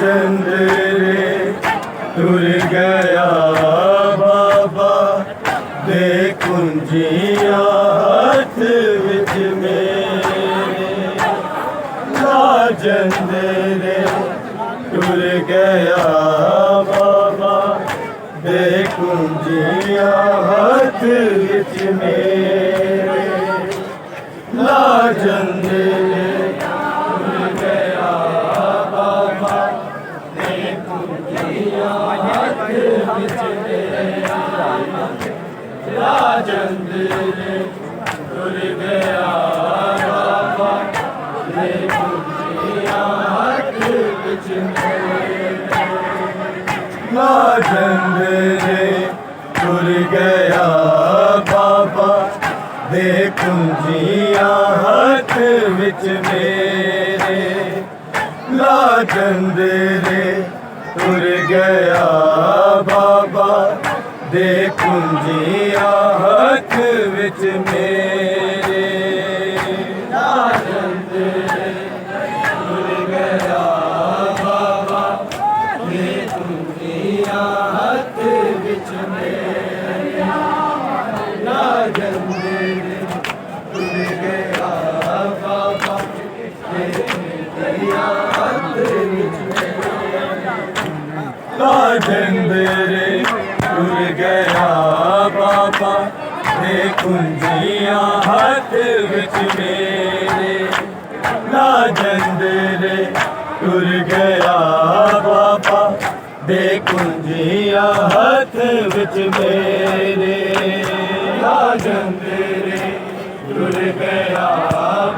चंद रे टुर गया बाबा दे कुंजिया हाथ विच मेरे। लाजंद रे टुर गया बाबा दे कुंजिया हाथ विच मेरे। लाजंद रे टुर गया बाबा दे कुंजिया हाथ विच मेरे। लाजंद रे टुर गया बाबा दे कुंजिया हाथ विच मेरे। लाजंद रे टुर गया बाबा दे कुंजिया हाथ विच मेरे। लाजंद रे टुर गया बाबा दे कुंजिया हाथ विच मेरे। लाजंद रे टुर गया बाबा दे कुंजिया हाथ विच मेरे। लाजंद रे टुर गया बाबा दे कुंजिया हाथ विच मेरे। लाजंद रे टुर गया बाबा दे कुंजिया हाथ विच मेरे। लाजंद रे टुर गया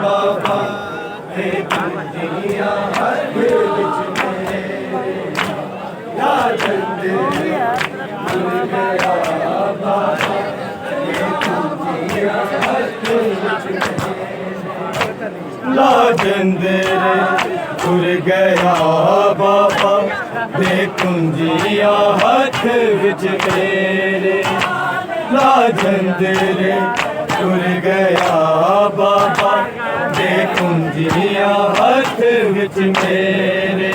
बाबा दे कुंजिया हाथ विच मेरे। लाजंद रे टुर गया बाबा दे कुंजिया हाथ विच मेरे। लाजंद रे टुर गया बाबा दे कुंजिया हाथ विच मेरे। लाजंद रे टुर गया बाबा दे कुंजिया हाथ विच मेरे।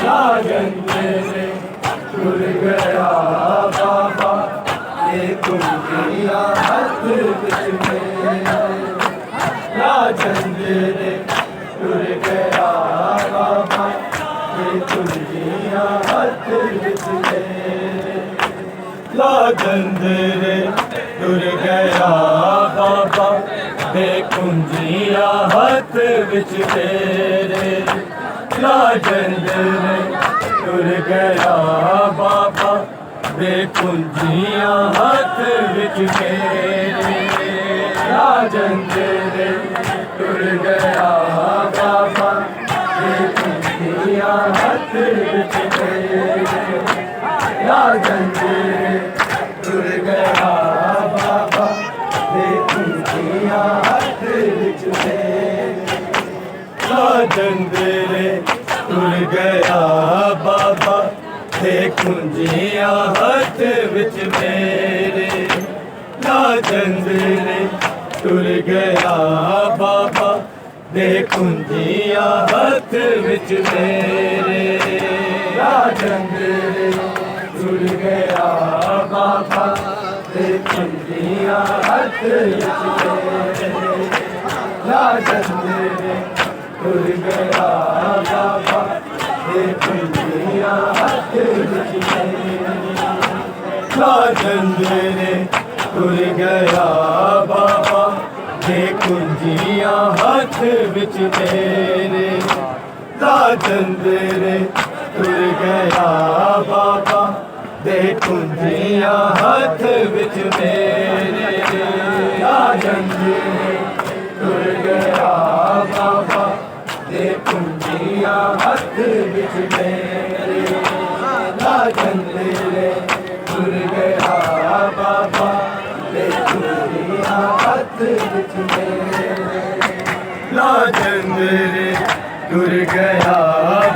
लाजंद रे टुर गया बाबा दे कुंजिया हाथ विच मेरे। लाजंद रे टुर गया बाबा दे कुंजिया हाथ विच मेरे। लाजंद रे टुर गया बाबा दे कुंजिया हाथ विच मेरे। लाजंद रे टुर गया बाबा दे कुंजिया हाथ विच मेरे। लाजंद रे टुर गया बाबा दे कुंजिया हाथ विच मेरे। लाजंद रे टुर गया बाबा दे कुंजिया हाथ विच मेरे। लाजंद रे टुर गया बाबा दे कुंजिया हाथ विच मेरे। लाजंद रे टुर गया बाबा दे कुंजिया हाथ विच मेरे। लाजंद रे टुर गया बाबा दे कुंजिया हाथ विच मेरे। लाजंद रे टुर गया बाबा दे कुंजिया हाथ विच मेरे। लाजंद रे टुर गया बाबा दे कुंजिया हाथ विच मेरे। लाजंद रे टुर गया बाबा दे कुंजिया हाथ विच मेरे। लाजंद रे टुर गया बाबा दे कुंजिया हाथ विच मेरे। लाजंद रे टुर गया बाबा दे कुंजिया हाथ विच मेरे। लाजंद रे टुर गया बाबा दे कुंजिया हाथ विच मेरे। लाजंद रे टुर गया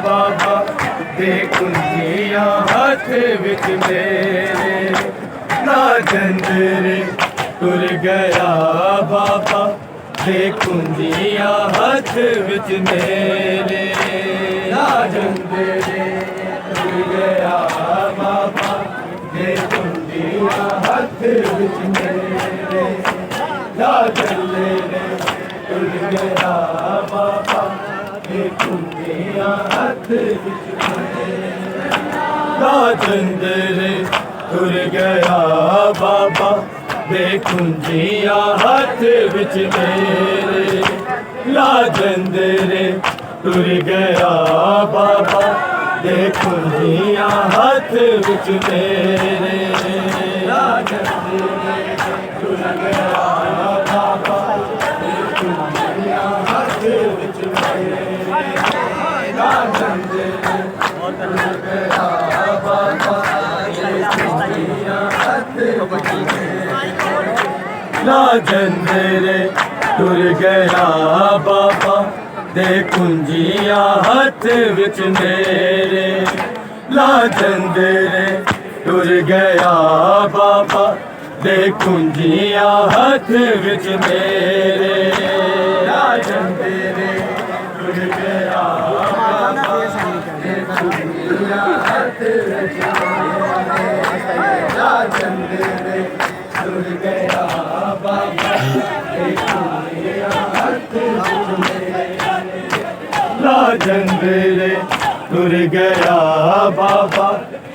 बाबा दे कुंजिया हाथ विच मेरे। लाजंद रे टुर गया बाबा दे कुंजिया हाथ विच मेरे। लाजंदे रे तुर गया बाबा दे कुंजियां हथ विच मेरे लाजंदे रे तुर गया बाबा दे कुंजियां हथ विच मेरे लाजंदे रे तुर गया बाबा दे कुंजियां हथ विच मेरे लाजंदे रे तुर गया बाबा दे कुंजियां हथ विच मेरे लाजंदे रे तुर गया बाबा दे कुंजियां हथ विच मेरे लाजंदे रे तुर गया बाबा दे कुंजियां हथ विच मेरे लाजंदे रे तुर गया बाबा दे कुंजियां हथ विच मेरे लाजंदे रे तुर गया बाबा दे कुंजियां हथ विच मेरे लाजंदे रे तुर गया बाबा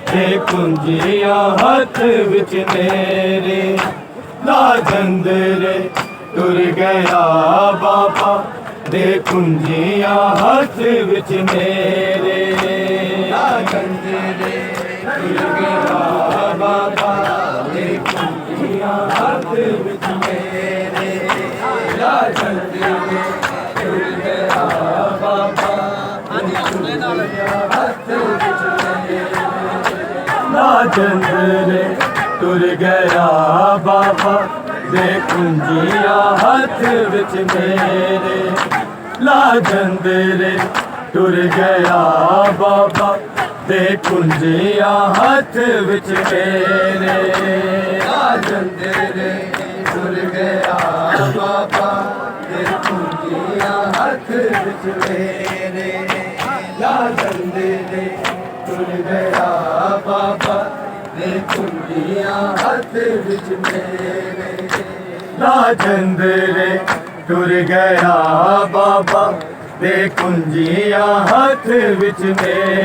दे कुंजियां हथ विच मेरे लाजंदे रे तुर गया बाबा दे कुंजियां हथ विच मेरे लाजंदे रे तुर गया बाबा दे कुंजियां हथ विच मेरे लाजंदे रे तुर गया बाबा दे कुंजियां हथ विच मेरे लाजंदे रे तुर गया बाबा दे कुंजियां हथ विच मेरे लाजंदे रे तुर गया बाबा लाजंदे रे तुर गया बाबा दे कुंजियां हथ विच मेरे लाजंदे रे तुर गया बाबा दे कुंजियां हथ विच मेरे लाजंदे रे तुर गया बाबा दे कुंजियां हथ विच मेरे लाजंदे रे तुर गया बाबा दे कुंजियां हथ विच मेरे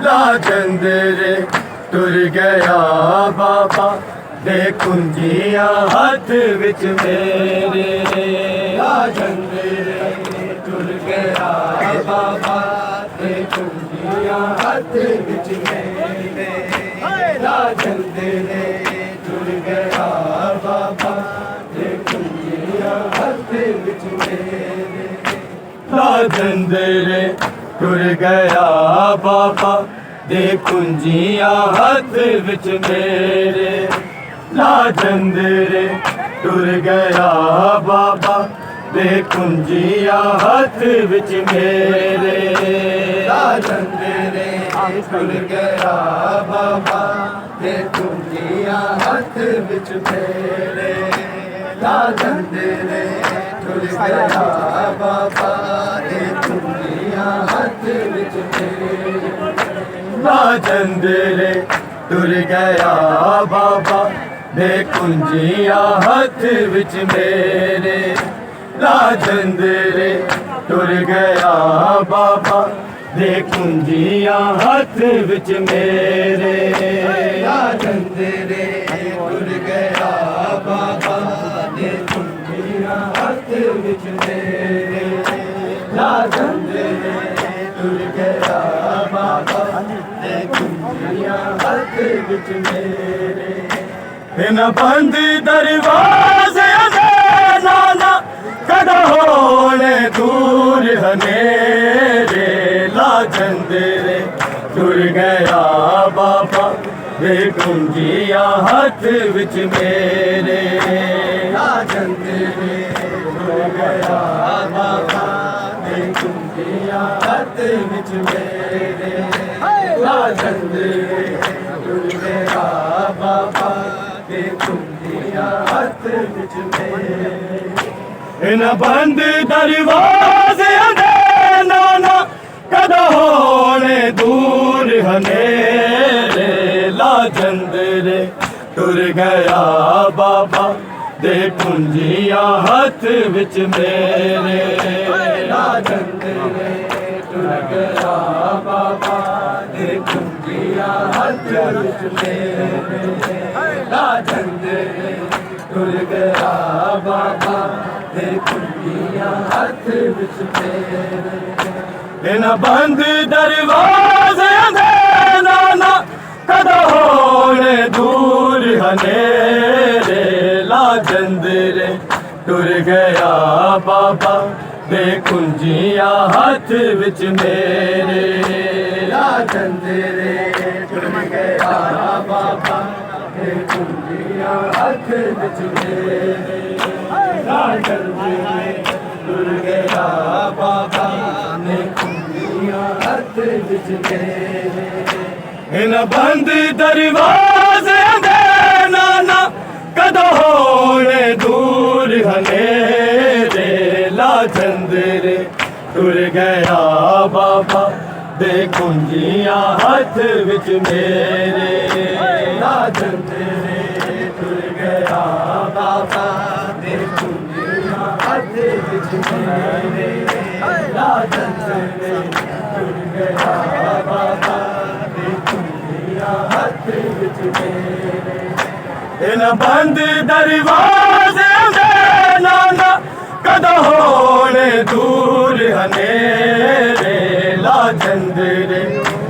लाजंदे रे तुर गया बाबा दे कुंजियां हथ विच मेरे लाजंदे रे तुर गया बाबा दे कुंजियां हथ विच मेरे लाजंदे रे तुर गया बाबा दे कुंजियां हथ विच मेरे लाजंदे रे तुर गया बाबा दे कुंजियां हथ विच मेरे लाजंदे रे तुर गया बाबा दे कुंजियां हथ विच मेरे लाजंदे रे तुर गया बाबा दे कुंजियां हथ विच मेरे लाजंदे रे तुर गया बाबा दे कुंजियां हथ विच मेरे लाजंदे रे तुर गया बाबा दे कुंजियां हथ विच मेरे लाजंदे रे तुर गया बाबा दे कुंजियां हथ विच मेरे लाजंदे रे तुर गया बाबा दे कुंजियां हथ विच मेरे लाजंदे रे तुर गया बाबा दे कुंजियां हथ विच मेरे लाजंदे रे तुर गया बाबा दे कुंजियां हथ विच मेरे इन बंद दरवाज़े नाना कद होने दूर हनेरे लाजंदे रे तुर गया बाबा दे कुंजियां हथ विच मेरे लाजंदे रे तुर गया बाबा दे कुंजियां हथ विच मेरे लाजंदे रे तुर गया बाबा दे कुंजियां हथ विच मेरे इन बंद दरवाज़े नाना कद कुंजियां हाथ विच मेरे ला चंदरे टुर गया बाबा दे कुंजियां हाथ विच मेरे ला चंदरे टुर गया बाबा दे कुंजियां हाथ विच मेरे इन बंद दरवाजे दे नाना कदों होने दूर हनेरे ला चंदरे टुर गया बाबा दे कुंजियां हाथ विच मेरे ला चंदरे टुर गया बाबा दे कुंजियां हाथ विच मेरे ला चंदरे टुर गया बाबा दे कुंजियां हाथ विच मेरे इन बंद दरवाजे दे नाना कदों होने दूर हनेरे ला चंदरे टुर गया बाबा दे कुंजियां हाथ विच मेरे ला चंदरे टुर गया बाबा दे कुंजियां हाथ विच मेरे ला चंदरे टुर गया बाबा इन बंद दरवाजे दे नाना कदों होने दूर हनेरे ला चंदरे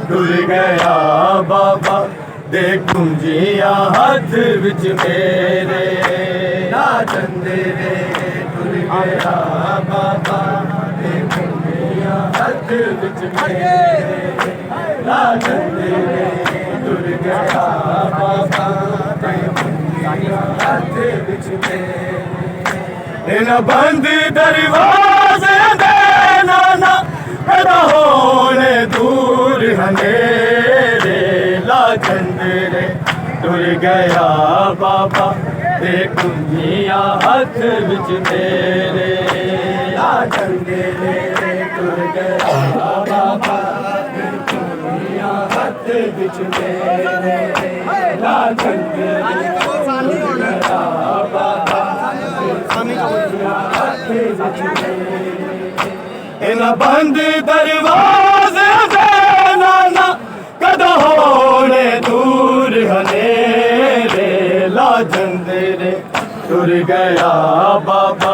टुर गया बाबा दे कुंजियां हाथ विच मेरे ला चंदरे टुर गया बाबा दे कुंजियां हाथ विच मेरे ला चंदरे टुर गया बाबा दे कुंजियां हाथ विच मेरे इन बंद दरवाजे दे नाना कदों होने दूर हनेरे ला चंदरे टुर गया बाबा दे कुंजियां हाथ विच मेरे ला चंदरे टुर गया बाबा दे कुंजियां हाथ विच मेरे ला चंदरे टुर गया बाबा इन बंद दरवाजे दे नाना कदों होने दूर हनेरे ला चंदरे टुर गया बाबा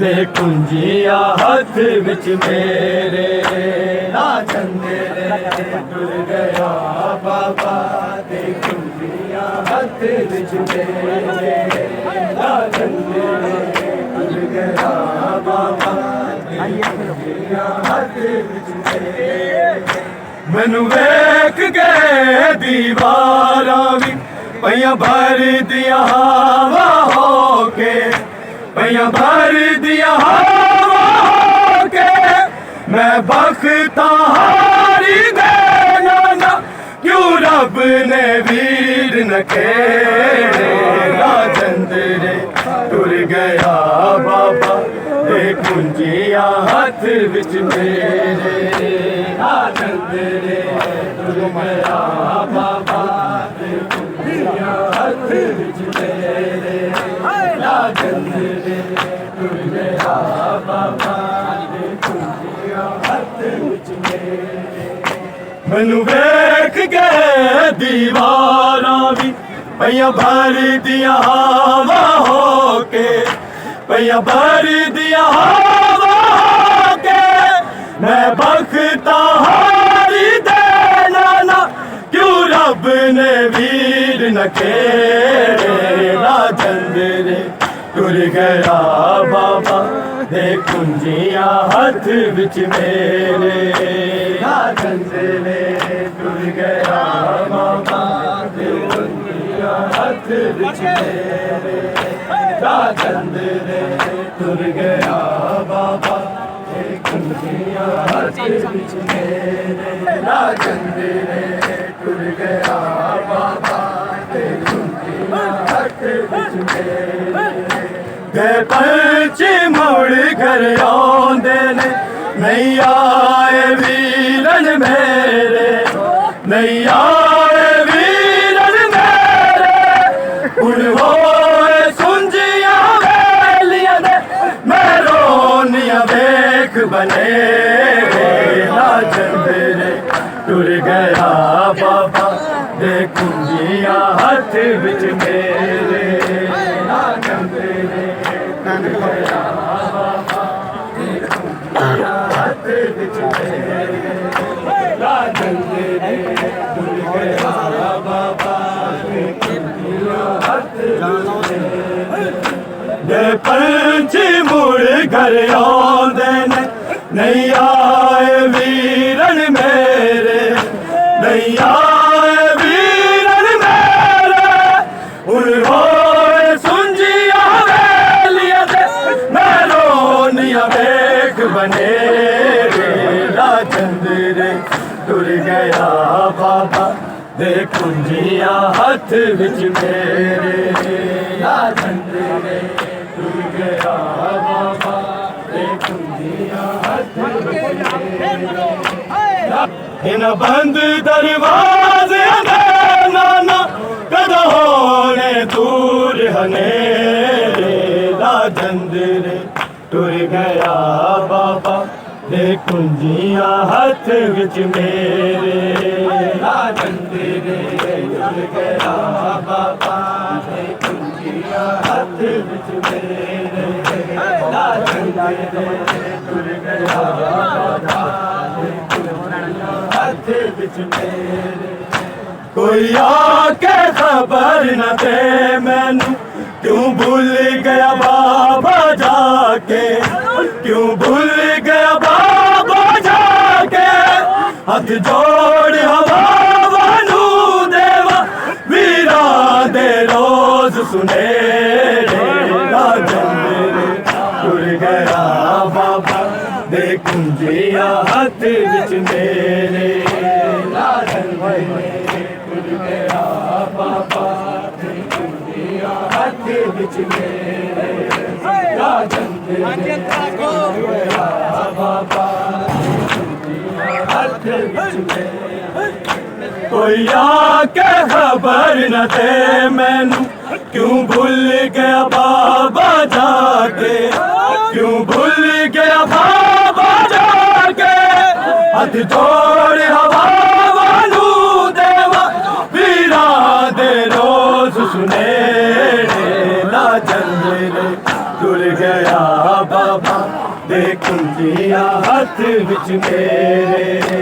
दे कुंजियां हाथ विच मेरे ला चंदरे टुर गया बाबा दे कुंजियां हाथ विच मेरे ला चंदरे टुर गया बाबा दे कुंजियां हाथ विच मेरे मैनू वेख के दीवारां वी पईयां भर दियां हवा होके पईयां भर दियां हवा होके मैं बख्तां हारी दे नाना क्यों रब ने वीर न खेड़े ला चंदरे टुर गया बाबा दे कुंजियां हाथ विच मेरे ला चंदरे टुर गया बाबा दे कुंजियां हाथ विच मेरे ला चंदरे टुर गया बाबा दे कुंजियां हाथ विच मेरे मैनू वेख के दीवारां वी पईयां भर दियां हवा होके पईयां भर दियां हवा होके मैं बख्तां हारी दे नाना क्यों रब ने वीर न खेड़े ला चंदरे टुर गया बाबा दे कुंजियां हाथ विच मेरे ला चंदरे टुर गया बाबा दे कुंजियां हाथ विच मेरे ला चंदरे टुर गया बाबा दे कुंजियां हाथ विच मेरे ला चंदरे टुर गया बाबा दे कुंजियां हाथ विच मेरे दे पंछी मुड़ घर आउंदे ने नहीं आए वीरन मेरे नहीं आए वीरन मेरे हुण होए सुंजियां राजंदरे टुर गया बाबा दे कुंजिया हाथ विच मेरे राजंदरे टुर गया बाबा दे कुंजिया हाथ विच मेरे राजंदरे टुर गया बाबा दे कुंजिया हाथ दे पंछी मुड़ घर आंदे ने नहीं आए वीरन मेरे नहीं आए वीरन मेरे उन होए सुंजिया वेलिया दे मैं रोनिया वेख बने राजंदरे टुर गया बाबा दे कुंजिया हाथ विच मेरे राजंदरे टुर गया बाबा दे कुंजिया हाथ विच मेरे इन बंद दरवाजे दे नाना कद होने दूर हनेरे राजंदरे टुर गया बाबा दे कुंजिया हाथ विच मेरे राजंदरे टुर गया बाबा दे कुंजिया हाथ विच मेरे राजंदरे टुर गया बाबा दे कुंजिया हाथ विच मेरे कोई आके खबर न दे मैनू क्यों भूल गया बाबा जाके क्यों भूल गया बाबा जाके हाथ जोड़ हवा नू देवा वीरा दे रोज सुने राजंदरे टुर गया बाबा दे कुंजिया हाथ विच मेरे राजंदरे टुर गया बाबा दे कुंजिया हाथ विच मेरे राजंदरे टुर गया बाबा हाथ विच मेरे कोई आके खबर न दे मैनू क्यों भूल गया बाबा जाके क्यों भूल गया बाबा जाके हाथ जोड़ हवा नू देवा वीरा दे रोज सुने राजंदरे टुर गया बाबा दे कुंजिया हाथ विच मेरे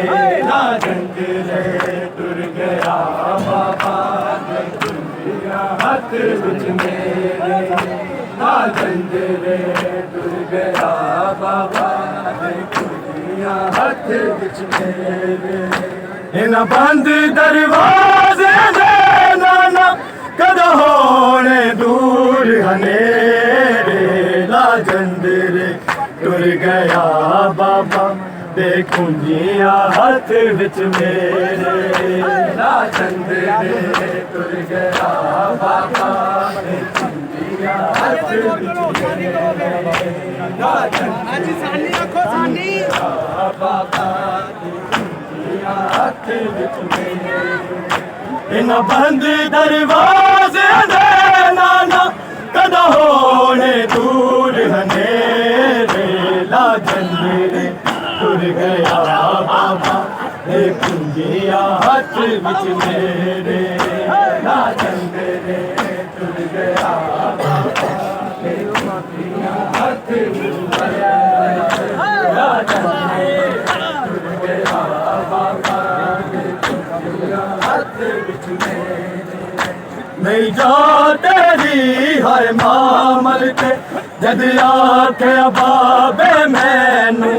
राजंदरे टुर गया बाबा दे कुंजिया हाथ विच मेरे राजंदरे टुर गया बाबा दे कुंजिया हाथ विच मेरे इन बंद दरवाजे दे नाना कद होने दूर हनेरे राजंदरे टुर गया बाबा दे कुंजिया हाथ विच मेरे राजंदरे टुर गया बाबा दे कुंजिया हाथ विच मेरे राजंदरे बाबा दे कुंजिया हाथ विच मेरे इन बंद दरवाजे दे नाना कद होने दूर हनेरे राजंदरे टुर गया बाबा दे कुंजिया हाथ विच मेरे राजंदरे टुर गया बाबा दे कुंजिया हाथ विच मेरे राजंदरे टुर गया बाबा दे कुंजिया हाथ विच मेरे नहीं जा तेरी हर मामल ते जद आखे बाबे मैनू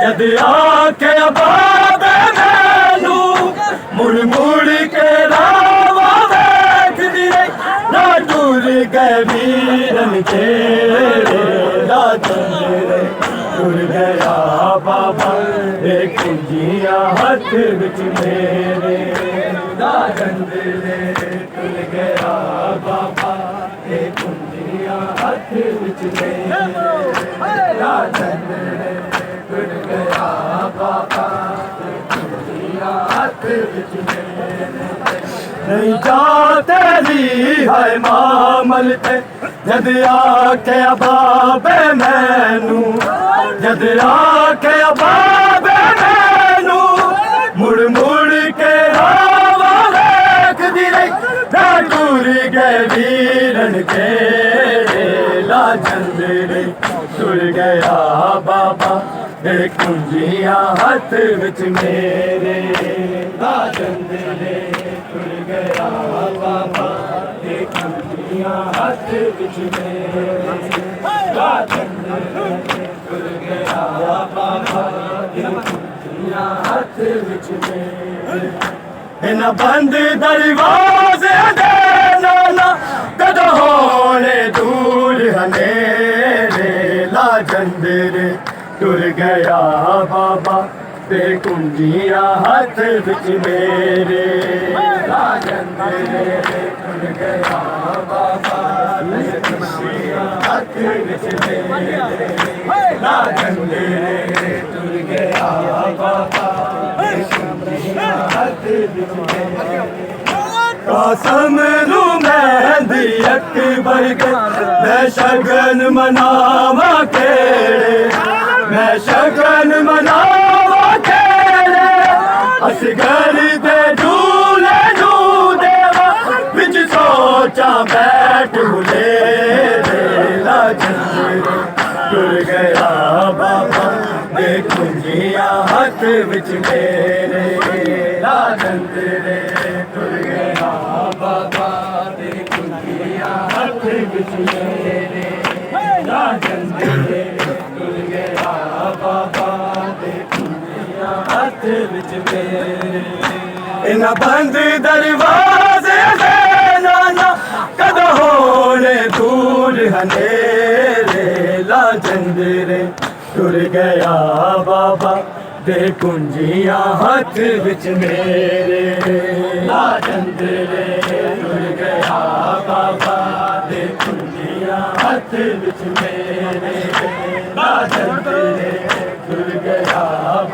जद आखे बाबे मैनू मुड़ मुड़ के रावा वेखदी रही ना टुर गए वीरन तेरे राजंदरे टुर गया बाबा दे कुंजिया हाथ विच मेरे राजंदरे टुर गया बाबा दे कुंजिया हाथ विच मेरे राजंदरे टुर गया बाबा दे कुंजिया हाथ विच मेरे नहीं जा तेरी है मामल ते जद आखे बाबे मैनू जद आखे बाबे मैनू मुड़ मुड़ के रावा देखदी रही टूर गए वीरन के ला जंदरे टुर गया बाबा दे कुंजियां हाथ विच मेरे ला जंदरे टुर गया बाबा दे कुंजियां हाथ विच मेरे ला जंदरे टुर गया बाबा दे कुंजियां हाथ विच मेरे इन बंद दरवाजे दे नाना कदों होने दूर हनेरे ला जंदरे टुर गया बाबा दे कुंजियां हाथ विच मेरे ला जंदरे टुर गया बाबा दे कुंजियां हाथ विच मेरे ला जंदरे टुर गया बाबा दे कुंजियां हाथ विच मेरे कसम लूं मेहंदी अकबर के मैं शगन मनावा केड़े मैं शगन मनावा केड़े असगर दे झूले नू देवा विच सोचा बैठ हुले ला जंदरे टुर गया बाबा दे कुंजियां हाथ विच मेरे ला जंदरे टुर गया बाबा दे कुंजियां हाथ विच मेरे ला जंदरे टुर गया बाबा दे कुंजियां हाथ विच मेरे इन बंद दरवाजे दे नाना कदों होने दूर हनेरे ला जंदरे टुर गया बाबा दे कुंजियां हाथ विच मेरे ला जंदरे टुर गया बाबा दे कुंजियां हाथ विच मेरे ला जंदरे टुर गया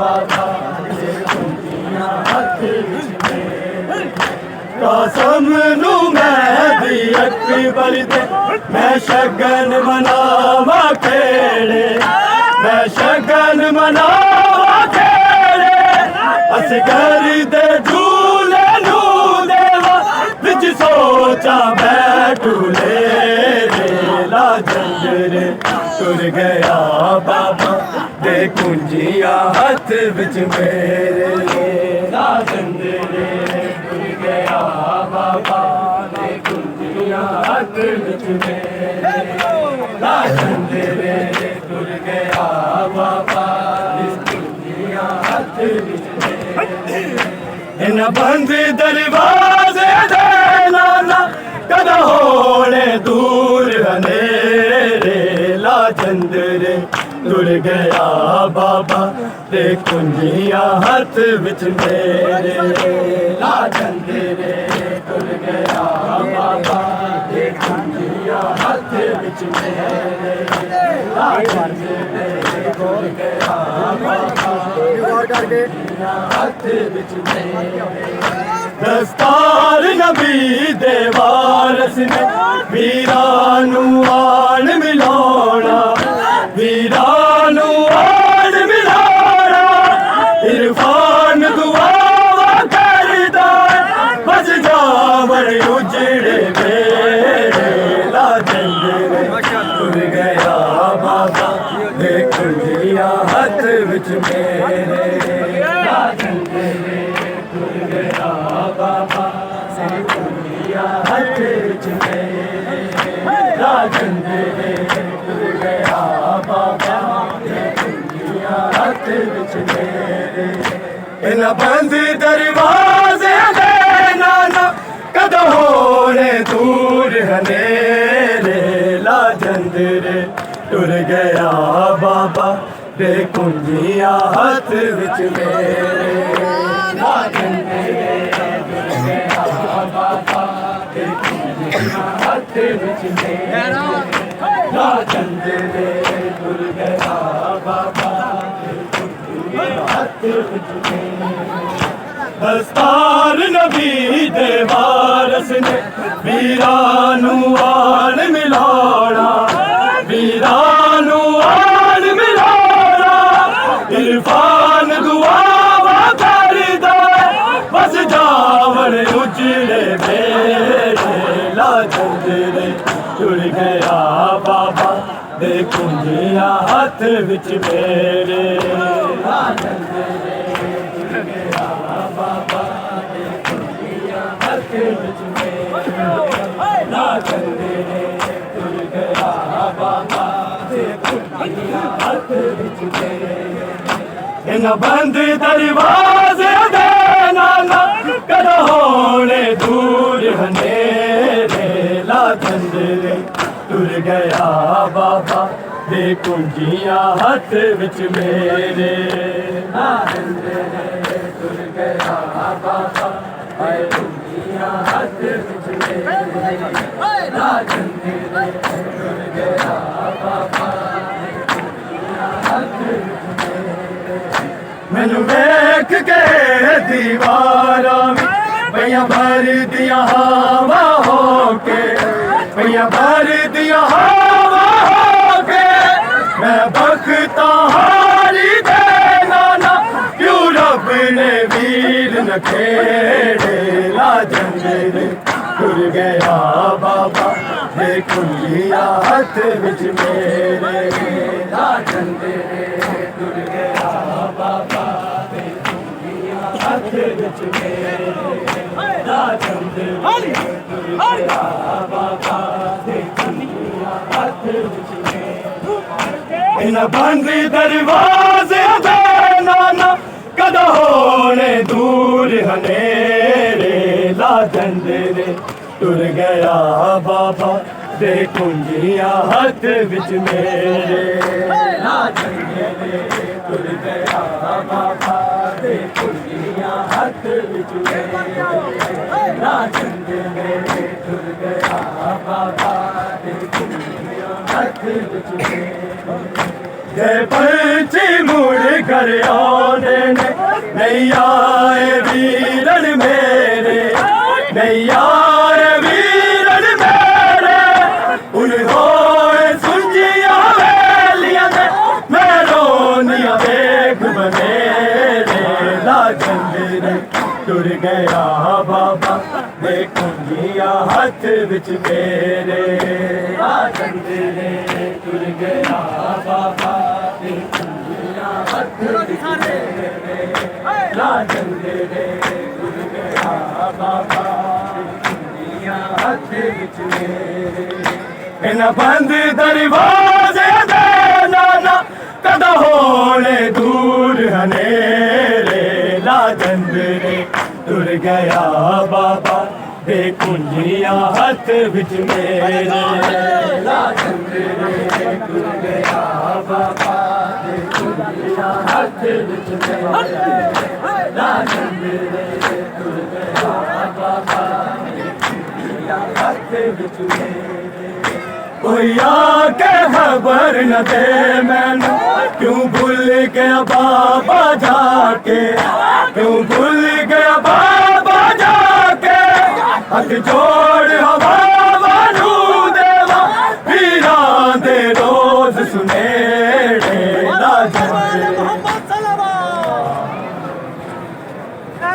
बाबा दे कुंजियां हाथ विच मेरे कसम लूं मेहंदी अकबर दे मैं शगन मनावा केड़े मैं शगन मनावा केड़े असगर दे झूले नू देवा विच सोचा बैठूले ला जंदरे टुर गया बाबा दे कुंजियां हाथ विच मेरे ला जंदरे टुर गया बाबा दे कुंजियां हाथ विच मेरे ला जंदरे टुर गया बाबा दे कुंजियां हाथ विच मेरे इन बंद दरवाजे दे नाना कदों होने दूर हनेरे ला जंदरे टुर गया बाबा दे कुंजियां हाथ विच मेरे ला जंदरे टुर गया बाबा दे कुंजियां हाथ विच मेरे ला जंदरे टुर गया बाबा दे कुंजियां हाथ विच मेरे दस्तार नबी दे वारस ने वीरां नू आन मिलाउणा वीरां नू आन मिलाउणा इरफान दुआवा करदा बस जावण उजड़े मेरे ला जंदरे टुर गया बाबा दे कुंजियां हाथ विच मेरे ला जंदरे टुर गया बाबा दे कुंजियां हाथ विच मेरे ला जंदरे टुर गया बाबा दे कुंजियां हाथ विच मेरे इन बंद दरवाजे दे नाना कदों होने दूर हनेरे ला जंदरे टुर गया बाबा दे कुंजियां हाथ विच मेरे ला जंदरे टुर गया बाबा दे कुंजियां हाथ विच मेरे ला जंदरे टुर गया बाबा दे कुंजियां हाथ विच मेरे दस्तार नबी दे वारस ने वीरां नू आन मिलाउणा वीरां नू आन मिलाउणा चंदरे टुर गया बाबा दे कुंजिया हथ विच मेरे बाबा दे कुंजिया हथ विच मेरे चंदरे टुर गया बाबा दे कुंजिया हथ विच मेरे इन बंद दरवाजे दे नाना कदों होने दूर हनेरे ला चंदरे टुर गया बाबा दे कुंजियां हाथ विच मेरे ला चंदरे टुर गया बाबा दे कुंजियां हाथ विच मेरे ला चंदरे टुर गया बाबा दे कुंजियां हाथ विच मैनू वेख के दीवारां भैया भर दिया हवा होके भैया भर दिया हवा होके मैं बख्ता हारी दे नाना क्यों रब ने वीर न खेड़े ला जंगले टुर गया बाबा दे कुंजिया हाथ विच मेरे ला जंगले टुर गया बाबा दे कुंजिया हाथ विच मेरे ला जंगले टुर गया बाबा दे कुंजिया हाथ विच मेरे इन बंद दरवाजे दे नाना कदों होने दूर हनेरे ला जंगले टुर गया बाबा दे कुंजिया हाथ विच मेरे ला जंगले टुर गया बाबा दे कुंजिया हाथ विच मेरे ला जंगले टुर गया बाबा दे कुंजिया हाथ विच मेरे जे पंछी मुड़ कर आने नहीं आए वीरन मेरे नहीं आए वीरन मेरे उन्होंने सुंजिया वेलियां ने मैं रोनिया देख बनेरे ला जंगले टुर गया बाबा दे कुंजिया हाथ विच मेरे ला जंगले टुर गया बाबा दे कुंजिया हाथ विच मेरे ला जंगले टुर गया बाबा दे कुंजिया हाथ विच मेरे इन बंद दरवाजे दे नाना कदों होने दूर हनेरे ला जंगले टुर गया बाबा दे कुंजिया हाथ विच मेरे ला जंगले टुर गया बाबा दे कुंजिया हाथ विच मेरे ला जंगले टुर गया बाबा दे कुंजिया हाथ विच मेरे कोई आके खबर न दे मैनू क्यों भूल गया बाबा जाके क्यों भूल गया बाबा जाके हाथ जोड़ हवा नू देवा पीरां दे रोज सुनेड़े ला